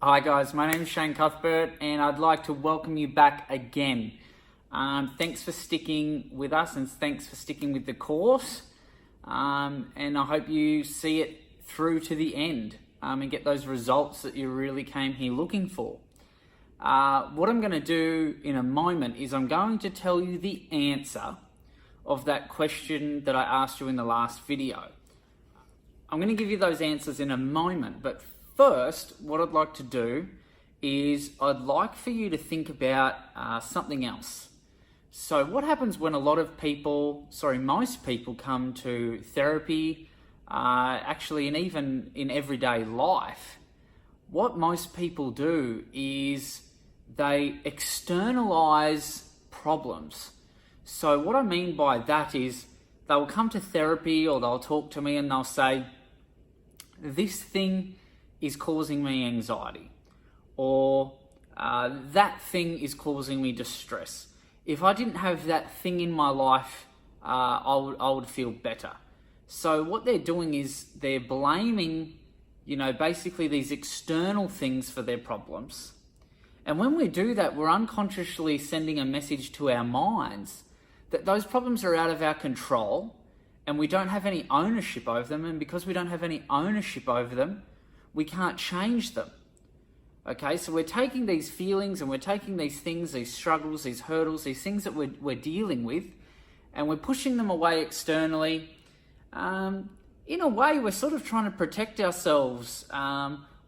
Hi guys, my name is Shane Cuthbert and I'd like to welcome you back again. Thanks for sticking with us and thanks for sticking with the course. And I hope you see it through to the end and get those results that you really came here looking for. What I'm going to do in a moment is I'm going to tell you the answer of that question that I asked you in the last video. I'm going to give you those answers in a moment, but first, what I'd like to do is I'd like for you to think about something else. So what happens when most people come to therapy, actually, and even in everyday life, what most people do is they externalize problems. So what I mean by that is they'll come to therapy or they'll talk to me and they'll say, this thing is causing me anxiety, or that thing is causing me distress. If I didn't have that thing in my life, I would feel better. So what they're doing is they're blaming, basically these external things for their problems. And when we do that, we're unconsciously sending a message to our minds that those problems are out of our control and we don't have any ownership over them. And because we don't have any ownership over them, we can't change them. Okay, so we're taking these feelings and we're taking these things, these struggles, these hurdles, these things that we're dealing with, and we're pushing them away externally. In a way, we're sort of trying to protect ourselves.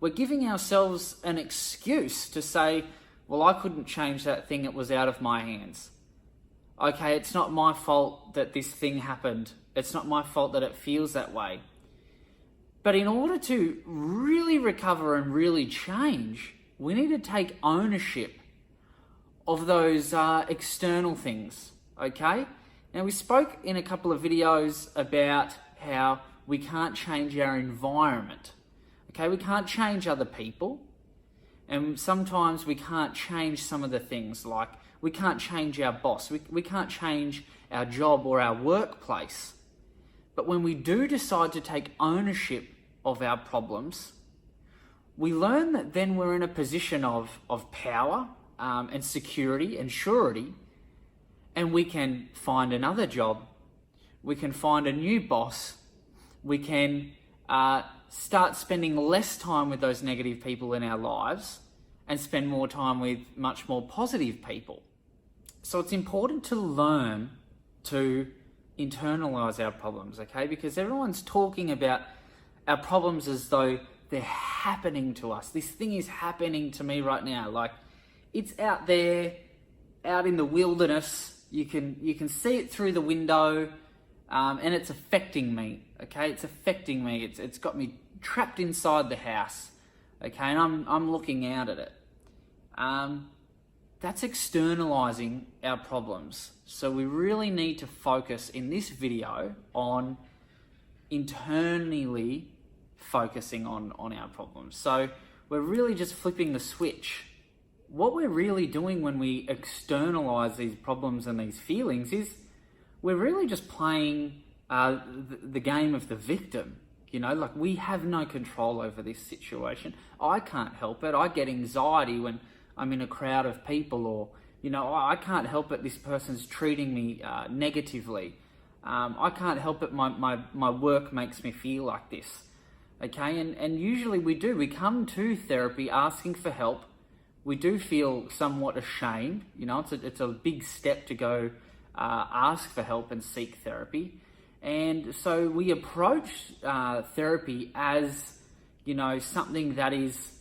We're giving ourselves an excuse to say, well, I couldn't change that thing, it was out of my hands. Okay, it's not my fault that this thing happened. It's not my fault that it feels that way. But in order to really recover and really change, we need to take ownership of those external things, okay? Now, we spoke in a couple of videos about how we can't change our environment, okay? We can't change other people, and sometimes we can't change some of the things, like we can't change our boss, we can't change our job or our workplace. But when we do decide to take ownership of our problems, we learn that then we're in a position of power and security and surety, and we can find another job, we can find a new boss, we can start spending less time with those negative people in our lives and spend more time with much more positive people. So it's important to learn to internalize our problems, okay? Because everyone's talking about our problems as though they're happening to us. This thing is happening to me right now. Like, it's out there, out in the wilderness. You can see it through the window, and it's affecting me, okay? It's affecting me. It's got me trapped inside the house, okay? And I'm looking out at it. That's externalizing our problems. So we really need to focus in this video on internally focusing on our problems. So we're really just flipping the switch. What we're really doing when we externalize these problems and these feelings is we're really just playing the game of the victim. Like, we have no control over this situation. I can't help it. I get anxiety when I'm in a crowd of people, or I can't help it, this person's treating me negatively. I can't help it, my work makes me feel like this. Okay, and usually we come to therapy asking for help. We do feel somewhat ashamed. It's a big step to go ask for help and seek therapy. And so we approach therapy as, something that is,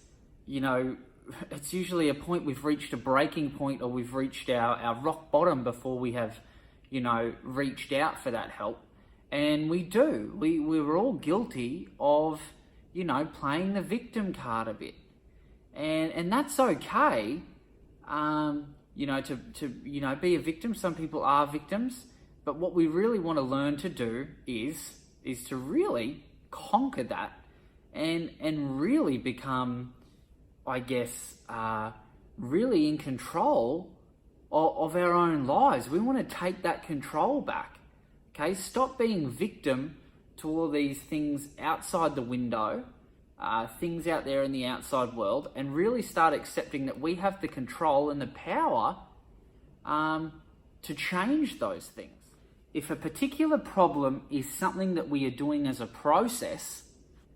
it's usually a point we've reached a breaking point, or we've reached our rock bottom before we have, reached out for that help. And we do. We're all guilty of, playing the victim card a bit. And that's okay, to be a victim. Some people are victims. But what we really want to learn to do is to really conquer that and really become, I guess, really in control of our own lives. We want to take that control back. Okay, stop being victim to all these things outside the window things out there in the outside world and really start accepting that we have the control and the power to change those things. If a particular problem is something that we are doing as a process,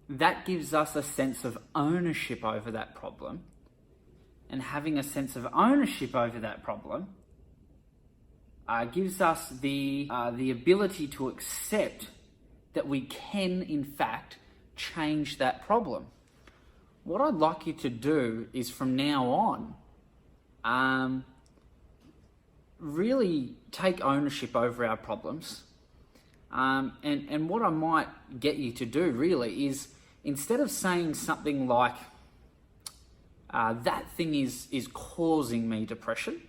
that gives us a sense of ownership over that problem. And having a sense of ownership over that problem gives us the ability to accept that we can, in fact, change that problem. What I'd like you to do is from now on, really take ownership over our problems. And what I might get you to do really is, instead of saying something like, that thing is causing me depression,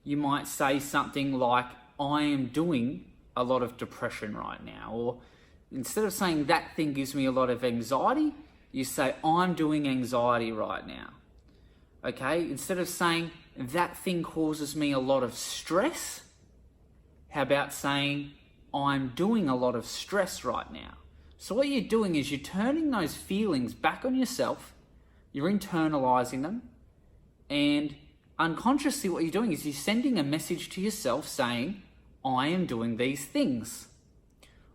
you might say something like, I am doing a lot of depression right now. Or instead of saying that thing gives me a lot of anxiety, you say, I'm doing anxiety right now. Okay? Instead of saying that thing causes me a lot of stress, how about saying, I'm doing a lot of stress right now? So what you're doing is you're turning those feelings back on yourself, you're internalizing them, and unconsciously what you're doing is you're sending a message to yourself saying, I am doing these things.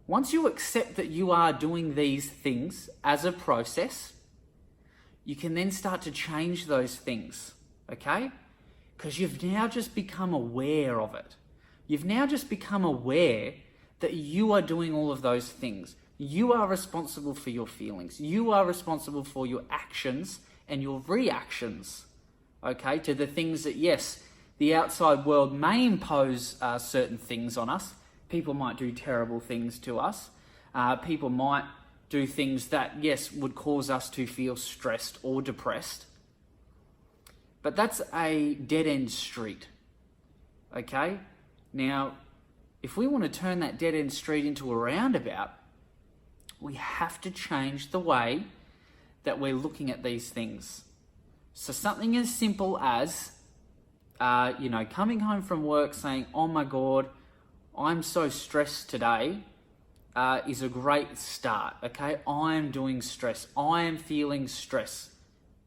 Once you accept that you are doing these things as a process, you can then start to change those things, okay? Because you've now just become aware of it. You've now just become aware that you are doing all of those things. You are responsible for your feelings. You are responsible for your actions and your reactions, okay, to the things that, yes, the outside world may impose certain things on us. People might do terrible things to us. People might do things that, yes, would cause us to feel stressed or depressed. But that's a dead-end street, okay? Now, if we want to turn that dead-end street into a roundabout, we have to change the way that we're looking at these things. So something as simple as, coming home from work saying, oh my God, I'm so stressed today, is a great start, okay? I'm doing stress. I am feeling stress.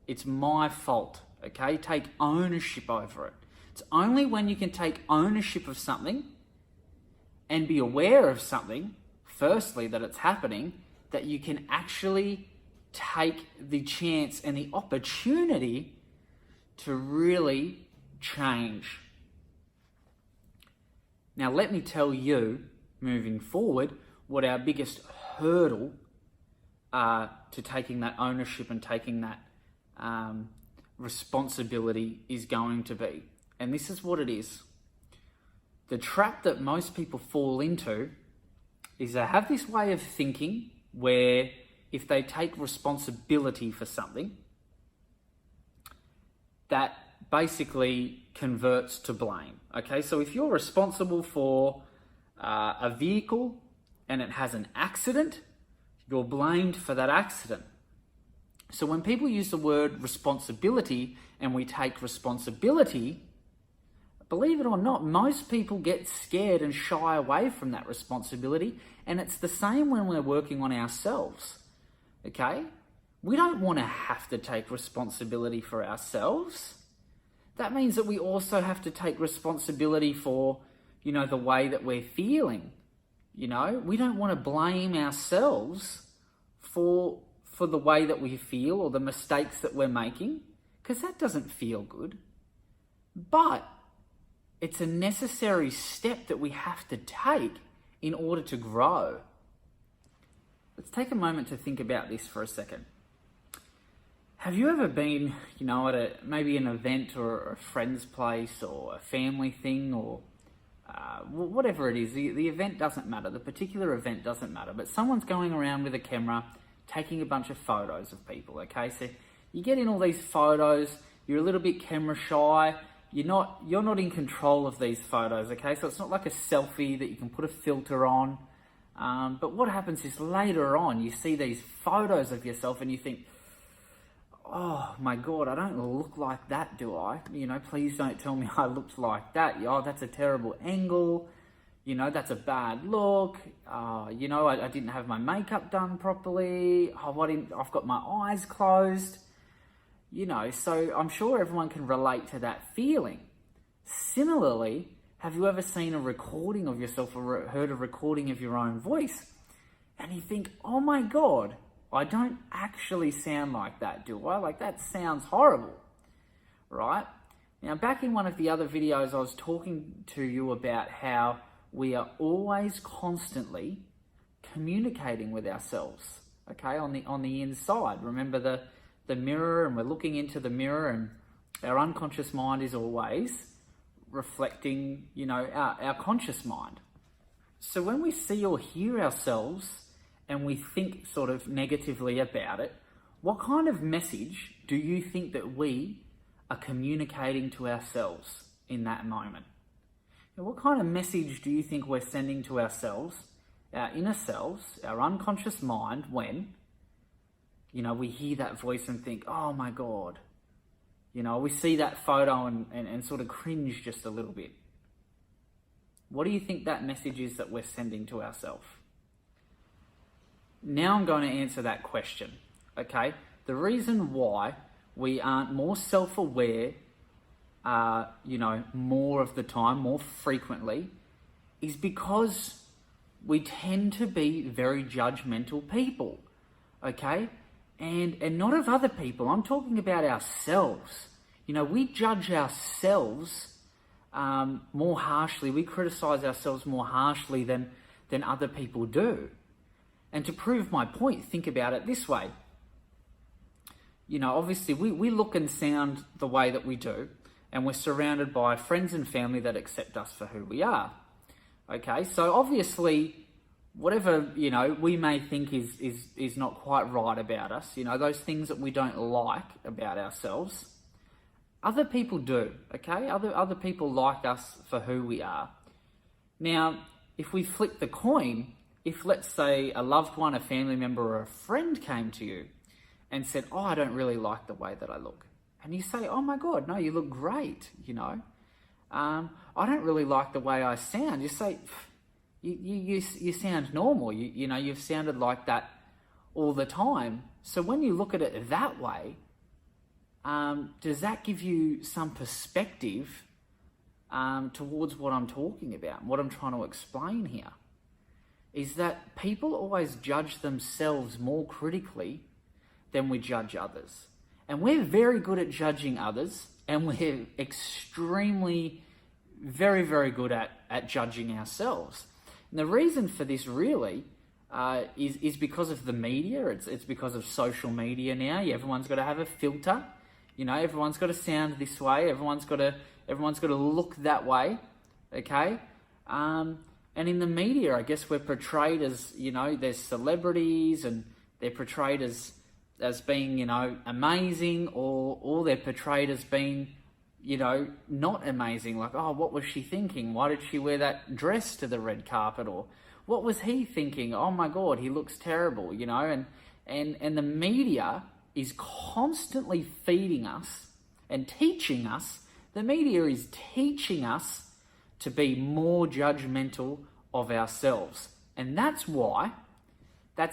It's my fault, okay? Take ownership over it. It's only when you can take ownership of something and be aware of something, firstly, that it's happening, that you can actually take the chance and the opportunity to really change. Now, let me tell you, moving forward, what our biggest hurdle to taking that ownership and taking that responsibility is going to be. And this is what it is. The trap that most people fall into is they have this way of thinking where if they take responsibility for something, that basically converts to blame. Okay, so if you're responsible for a vehicle and it has an accident, you're blamed for that accident. So when people use the word responsibility and we take responsibility, believe it or not, most people get scared and shy away from that responsibility. And it's the same when we're working on ourselves, okay? We don't want to have to take responsibility for ourselves. That means that we also have to take responsibility for, the way that we're feeling. We don't want to blame ourselves for the way that we feel or the mistakes that we're making, because that doesn't feel good. But it's a necessary step that we have to take in order to grow. Let's take a moment to think about this for a second. Have you ever been, at maybe an event or a friend's place or a family thing or whatever it is? The event doesn't matter. The particular event doesn't matter. But someone's going around with a camera taking a bunch of photos of people, okay? So you get in all these photos, you're a little bit camera shy, you're not in control of these photos, okay? So it's not like a selfie that you can put a filter on. But what happens is later on, you see these photos of yourself and you think, oh my God, I don't look like that, do I? Please don't tell me I looked like that. Oh, that's a terrible angle. that's a bad look. I didn't have my makeup done properly. I've got my eyes closed. So I'm sure everyone can relate to that feeling. Similarly, have you ever seen a recording of yourself or heard a recording of your own voice and you think, oh my God, I don't actually sound like that, do I? Like, that sounds horrible, right? Now, back in one of the other videos, I was talking to you about how we are always constantly communicating with ourselves, okay, on the inside. Remember the mirror, and we're looking into the mirror, and our unconscious mind is always reflecting, our conscious mind. So when we see or hear ourselves and we think sort of negatively about it, what kind of message do you think that we are communicating to ourselves in that moment? Now, what kind of message do you think we're sending to ourselves, our inner selves, our unconscious mind, when, we hear that voice and think, oh my God, we see that photo and sort of cringe just a little bit? What do you think that message is that we're sending to ourselves? Now I'm going to answer that question, okay? The reason why we aren't more self-aware, more of the time, more frequently, is because we tend to be very judgmental people, okay? And not of other people. I'm talking about ourselves. We judge ourselves more harshly. We criticize ourselves more harshly than other people do. And to prove my point, think about it this way. Obviously we look and sound the way that we do, and we're surrounded by friends and family that accept us for who we are. Okay, so obviously whatever, we may think is not quite right about us, those things that we don't like about ourselves, other people do, okay? Other people like us for who we are. Now, if we flip the coin, if, let's say, a loved one, a family member, or a friend came to you and said, oh, I don't really like the way that I look. And you say, oh my God, no, you look great, I don't really like the way I sound. You say, you sound normal. You've sounded like that all the time. So when you look at it that way, does that give you some perspective towards what I'm talking about, what I'm trying to explain here? Is that people always judge themselves more critically than we judge others. And we're very good at judging others, and we're extremely, very, very good at judging ourselves. And the reason for this really is because of the media. It's because of social media now. Everyone's got to have a filter. Everyone's got to sound this way. Everyone's got to look that way. Okay. And in the media, I guess we're portrayed as, there's celebrities, and they're portrayed as being, amazing, or they're portrayed as being, not amazing. Like, oh, what was she thinking? Why did she wear that dress to the red carpet? Or what was he thinking? Oh my God, he looks terrible, and the media is constantly feeding us and teaching us. The media is teaching us to be more judgmental of ourselves. And that's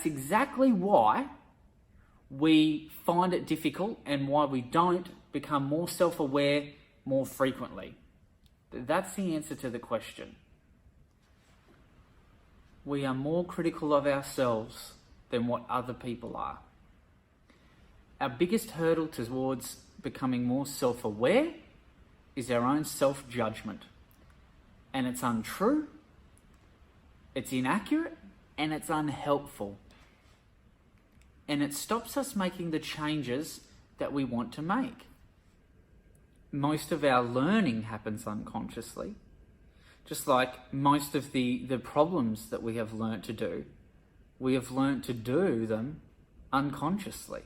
exactly why we find it difficult, and why we don't become more self-aware more frequently. That's the answer to the question. We are more critical of ourselves than what other people are. Our biggest hurdle towards becoming more self-aware is our own self-judgment. And it's untrue, it's inaccurate, and it's unhelpful. And it stops us making the changes that we want to make. Most of our learning happens unconsciously. Just like most of the problems that we have learnt to do, we have learnt to do them unconsciously.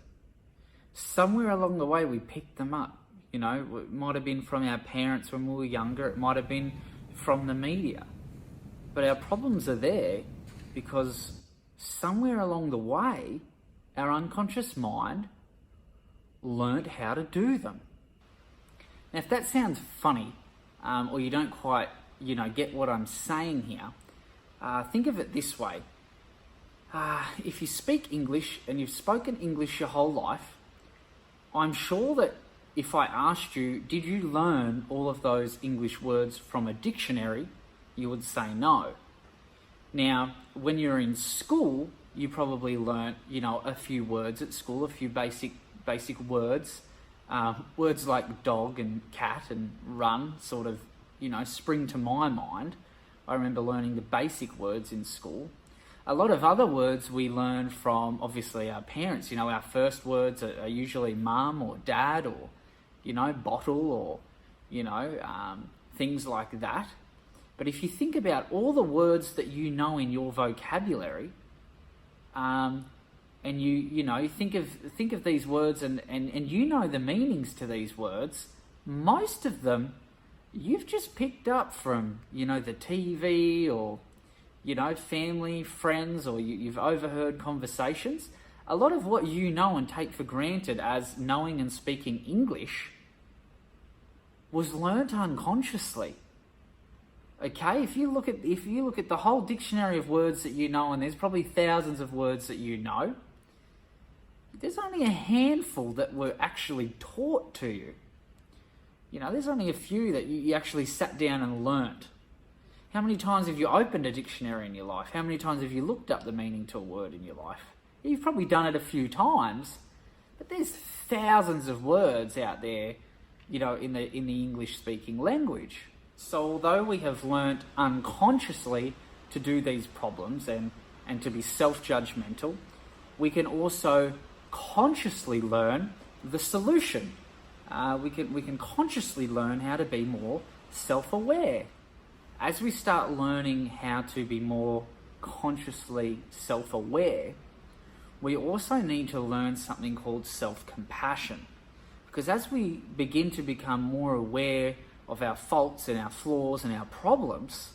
Somewhere along the way we picked them up. It might have been from our parents when we were younger, it might have been from the media. But our problems are there because somewhere along the way, our unconscious mind learnt how to do them. Now, if that sounds funny, or you don't quite get what I'm saying here, think of it this way. If you speak English and you've spoken English your whole life, I'm sure that if I asked you, did you learn all of those English words from a dictionary, you would say no. Now, when you're in school, you probably learnt, a few words at school, a few basic words. Words like dog and cat and run sort of, spring to my mind. I remember learning the basic words in school. A lot of other words we learn from, obviously, our parents. Our first words are usually mum or dad or, bottle or, things like that. But if you think about all the words that you know in your vocabulary, and you think of these words and you know the meanings to these words, most of them you've just picked up from, the TV or, family, friends, or you've overheard conversations. A lot of what you know and take for granted as knowing and speaking English was learnt unconsciously. Okay, if you look at the whole dictionary of words that you know, and there's probably thousands of words that you know, there's only a handful that were actually taught to you. There's only a few that you actually sat down and learnt. How many times have you opened a dictionary in your life? How many times have you looked up the meaning to a word in your life? You've probably done it a few times, but there's thousands of words out there, in the English-speaking language. So although we have learnt unconsciously to do these problems and to be self-judgmental, we can also consciously learn the solution. We can consciously learn how to be more self-aware. As we start learning how to be more consciously self-aware, we also need to learn something called self-compassion. Because as we begin to become more aware of our faults and our flaws and our problems,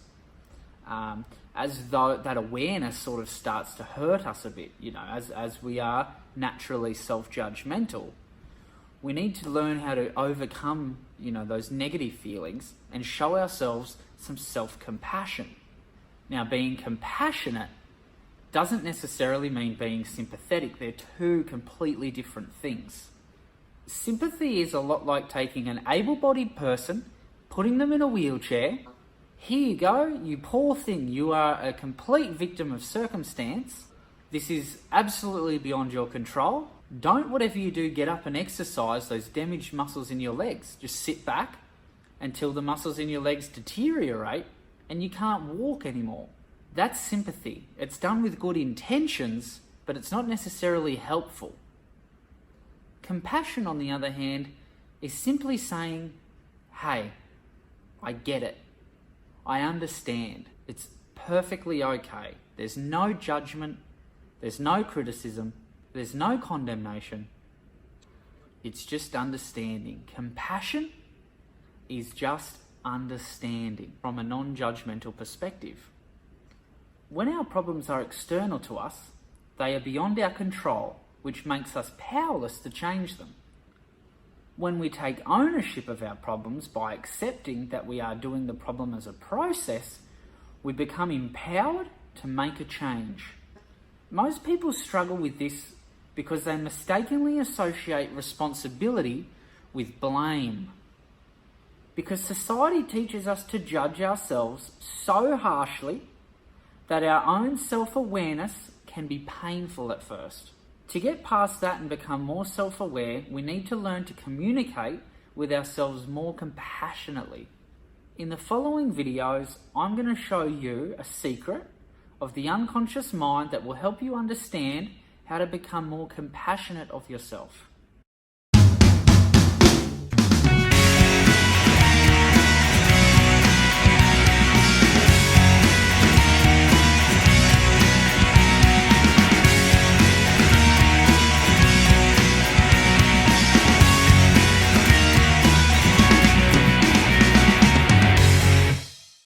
as though that awareness sort of starts to hurt us a bit, as we are naturally self-judgmental, we need to learn how to overcome, those negative feelings and show ourselves some self-compassion. Now, being compassionate doesn't necessarily mean being sympathetic. They're two completely different things. Sympathy is a lot like taking an able-bodied person, putting them in a wheelchair. Here you go, you poor thing, you are a complete victim of circumstance. This is absolutely beyond your control. Don't, whatever you do, get up and exercise those damaged muscles in your legs. Just sit back until the muscles in your legs deteriorate and you can't walk anymore. That's sympathy. It's done with good intentions, but it's not necessarily helpful. Compassion, on the other hand, is simply saying, hey, I get it. I understand. It's perfectly okay. There's no judgment. There's no criticism. There's no condemnation. It's just understanding. Compassion is just understanding from a non-judgmental perspective. When our problems are external to us, they are beyond our control, which makes us powerless to change them. When we take ownership of our problems by accepting that we are doing the problem as a process, we become empowered to make a change. Most people struggle with this because they mistakenly associate responsibility with blame. Because society teaches us to judge ourselves so harshly that our own self-awareness can be painful at first. To get past that and become more self-aware, we need to learn to communicate with ourselves more compassionately. In the following videos, I'm going to show you a secret of the unconscious mind that will help you understand how to become more compassionate of yourself.